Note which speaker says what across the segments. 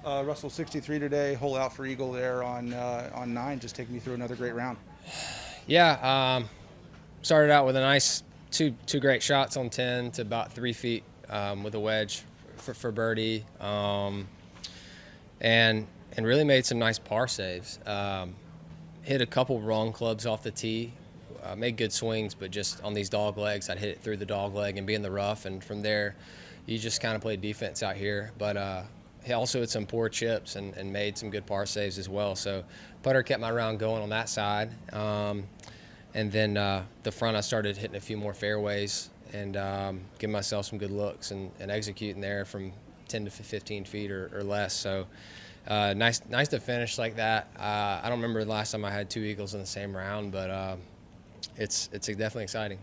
Speaker 1: Russell 63 today, hole out for eagle there on 9. Just taking me through another great round.
Speaker 2: Yeah, started out with a nice two great shots on 10 to about 3 feet with a wedge for birdie, and really made some nice par saves. Hit a couple wrong clubs off the tee. Made good swings, but just on these dog legs, I'd hit it through the dog leg and be in the rough, and from there, you just kind of play defense out here. But he also had some poor chips and made some good par saves as well. So putter kept my round going on that side. And then the front, I started hitting a few more fairways and giving myself some good looks and executing there from 10 to 15 feet or less. So nice to finish like that. I don't remember the last time I had 2 eagles in the same round, but it's definitely exciting.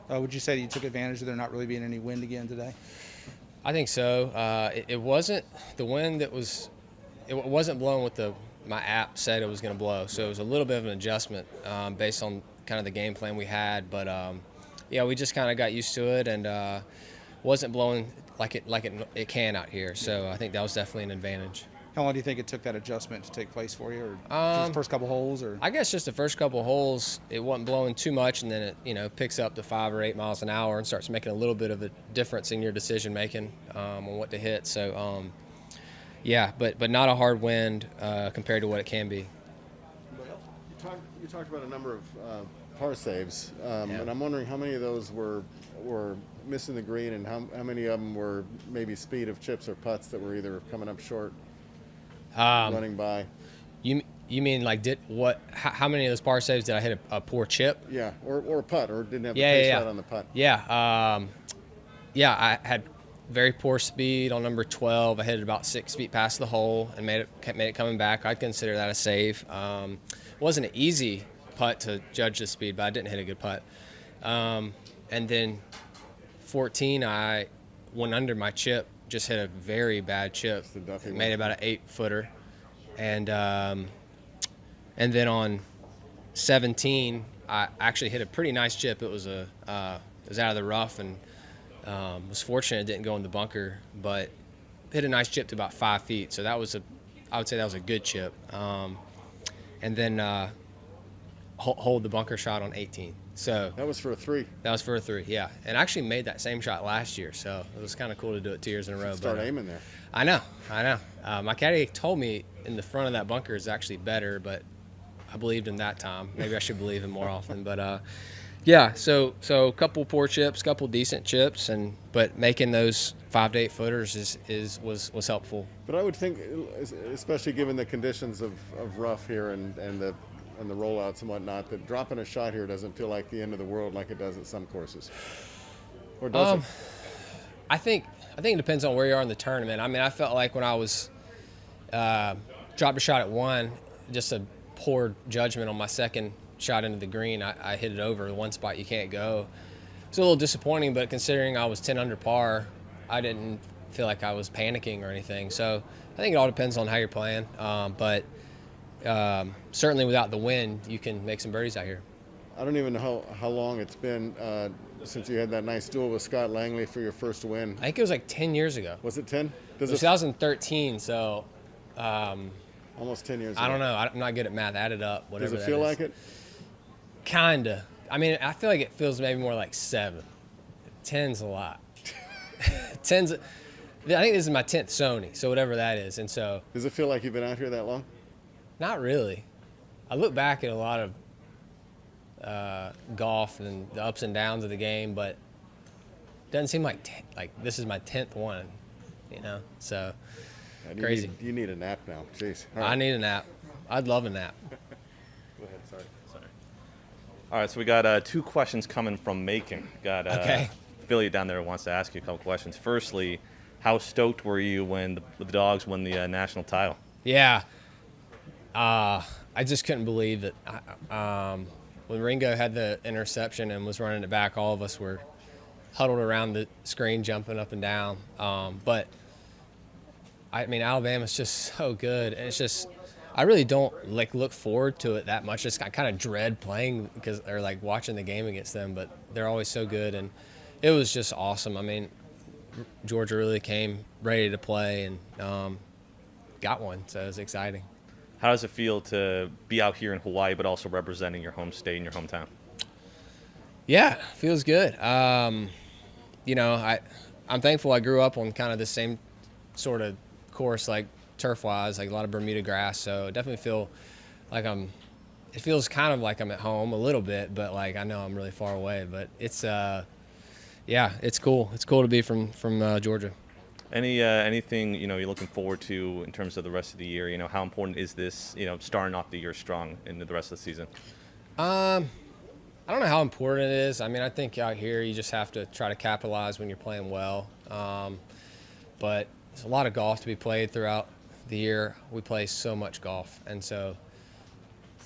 Speaker 1: Would you say that you took advantage of there not really being any wind again today?
Speaker 2: I think so. It wasn't the wind that was. It wasn't blowing what my app said it was going to blow. So it was a little bit of an adjustment based on kind of the game plan we had. But yeah, we just kind of got used to it and wasn't blowing like it can out here. So I think that was definitely an advantage.
Speaker 1: How long do you think it took that adjustment to take place for you, or just the first couple holes? Or
Speaker 2: I guess just the first couple of holes, it wasn't blowing too much, and then it picks up to 5 or 8 miles an hour and starts making a little bit of a difference in your decision making on what to hit. So yeah, but not a hard wind compared to what it can be.
Speaker 3: You talked about a number of par saves, and I'm wondering how many of those were missing the green, and how many of them were maybe speed of chips or putts that were either coming up short. Running by.
Speaker 2: You mean like how many of those par saves did I hit a poor chip?
Speaker 3: Yeah, or a putt, or didn't have the face
Speaker 2: yeah.
Speaker 3: right on the putt.
Speaker 2: Yeah, I had very poor speed on number 12. I hit it about 6 feet past the hole and made it coming back. I'd consider that a save. It wasn't an easy putt to judge the speed, but I didn't hit a good putt. And then 14, I went under my chip. Just hit a very bad chip. Made about an 8-footer, and then on 17, I actually hit a pretty nice chip. It was out of the rough, and was fortunate it didn't go in the bunker, but hit a nice chip to about 5 feet. So I would say that was a good chip. And then hold the bunker shot on 18. So
Speaker 3: that was for a 3.
Speaker 2: That was for a 3, yeah. And I actually made that same shot last year, so it was kind of cool to do it 2 years in a row.
Speaker 3: Start aiming there.
Speaker 2: I know. My caddy told me in the front of that bunker is actually better, but I believed him that time. Maybe I should believe him more often. But yeah, so a couple poor chips, couple decent chips, but making those 5 to 8 footers was helpful.
Speaker 3: But I would think, especially given the conditions of rough here and the rollouts and whatnot, that dropping a shot here doesn't feel like the end of the world like it does at some courses. Or does it?
Speaker 2: I think it depends on where you are in the tournament. I mean, I felt like when I was dropped a shot at 1, just a poor judgment on my second shot into the green. I hit it over the one spot you can't go. It's a little disappointing, but considering I was 10 under par, I didn't feel like I was panicking or anything. So I think it all depends on how you're playing. But certainly without the wind, you can make some birdies out here.
Speaker 3: I don't even know how long it's been since you had that nice duel with Scott Langley for your first win.
Speaker 2: I think it was like 10 years ago.
Speaker 3: Was it 10?
Speaker 2: It was 2013, so...
Speaker 3: almost 10 years ago.
Speaker 2: I don't know. I'm not good at math. Add it up, whatever that is.
Speaker 3: Does it feel like it?
Speaker 2: Kinda. I mean, I feel like it feels maybe more like 7. 10's a lot. 10's... I think this is my 10th Sony, so whatever that is. And so...
Speaker 3: Does it feel like you've been out here that long?
Speaker 2: Not really. I look back at a lot of golf and the ups and downs of the game, but it doesn't seem like this is my 10th one, So crazy.
Speaker 3: You need a nap now. Jeez.
Speaker 2: Right. I need a nap. I'd love a nap.
Speaker 3: Go ahead. Sorry.
Speaker 4: All right, so we got 2 questions coming from Macon. Got
Speaker 2: okay.
Speaker 4: Philly down there wants to ask you a couple questions. Firstly, how stoked were you when the Dogs won the national title?
Speaker 2: Yeah. I just couldn't believe that when Ringo had the interception and was running it back, all of us were huddled around the screen jumping up and down. But, I mean, Alabama's just so good. And it's just I really don't look forward to it that much. I kind of dread playing or watching the game against them, but they're always so good. And it was just awesome. I mean, Georgia really came ready to play and got one, so it's exciting.
Speaker 4: How does it feel to be out here in Hawaii, but also representing your home state and your hometown?
Speaker 2: Yeah, feels good. You know, I'm thankful I grew up on kind of the same sort of course, like turf-wise, like a lot of Bermuda grass. So definitely feel like it feels kind of like I'm at home a little bit, but like I know I'm really far away. But it's, yeah, it's cool. It's cool to be from Georgia.
Speaker 4: Anything you're looking forward to in terms of the rest of the year? How important is this? Starting off the year strong into the rest of the season.
Speaker 2: I don't know how important it is. I mean, I think out here you just have to try to capitalize when you're playing well. But there's a lot of golf to be played throughout the year. We play so much golf, and so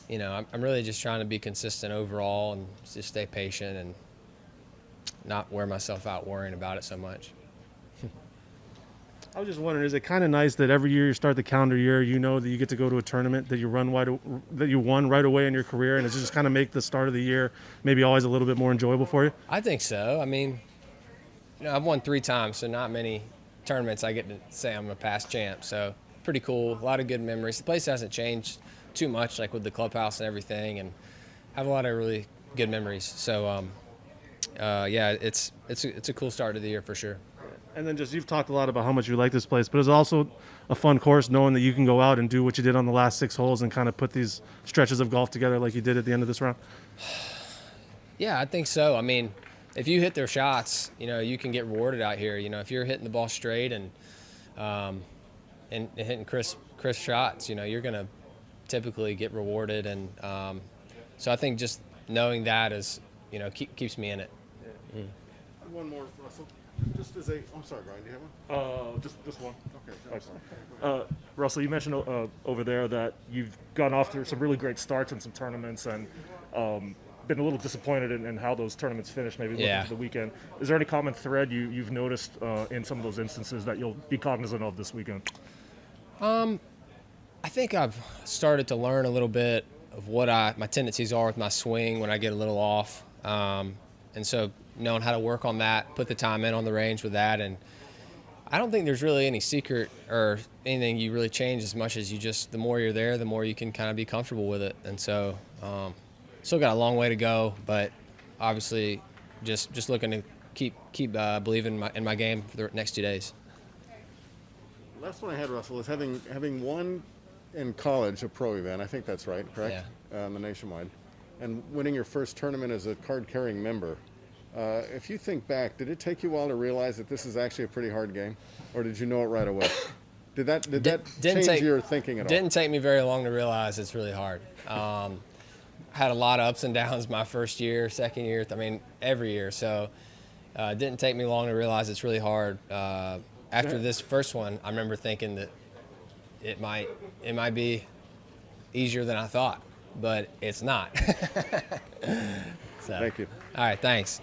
Speaker 2: I'm really just trying to be consistent overall and just stay patient and not wear myself out worrying about it so much.
Speaker 5: I was just wondering, is it kind of nice that every year you start the calendar year, you know that you get to go to a tournament that you won right away in your career, and it's just kind of make the start of the year maybe always a little bit more enjoyable for you?
Speaker 2: I think so. I mean, I've won 3 times, so not many tournaments I get to say I'm a past champ. So pretty cool. A lot of good memories. The place hasn't changed too much, like with the clubhouse and everything, and I have a lot of really good memories. So yeah, it's a cool start to the year for sure.
Speaker 5: And then just, you've talked a lot about how much you like this place, but it's also a fun course knowing that you can go out and do what you did on the last 6 holes and kind of put these stretches of golf together like you did at the end of this round.
Speaker 2: Yeah, I think so. I mean, if you hit their shots, you can get rewarded out here. If you're hitting the ball straight and hitting crisp shots, you're going to typically get rewarded. And so I think just knowing that is, keeps me in it.
Speaker 3: One more, Russell. Just as I'm sorry, Brian, do you have one?
Speaker 5: Just one.
Speaker 3: Okay. Sorry.
Speaker 5: Russell, you mentioned over there that you've gone off to some really great starts in some tournaments and been a little disappointed in how those tournaments finished, maybe looking to the weekend. Is there any common thread you've noticed in some of those instances that you'll be cognizant of this weekend?
Speaker 2: I think I've started to learn a little bit of what my tendencies are with my swing when I get a little off. And so knowing how to work on that, put the time in on the range with that. And I don't think there's really any secret or anything you really change as much as the more you're there, the more you can kind of be comfortable with it. And so still got a long way to go, but obviously just looking to keep believing in my game for the next 2 days.
Speaker 3: Last one I had, Russell, is having won in college a pro event. I think that's right, correct?
Speaker 2: Yeah.
Speaker 3: The Nationwide. And winning your first tournament as a card-carrying member. If you think back, did it take you a while to realize that this is actually a pretty hard game? Or did you know it right away? Did that change your thinking at all?
Speaker 2: Didn't take me very long to realize it's really hard. Had a lot of ups and downs my first year, second year, every year. So it didn't take me long to realize it's really hard. After this first one, I remember thinking that it might be easier than I thought, but it's not. So,
Speaker 3: Thank you.
Speaker 2: All right, thanks.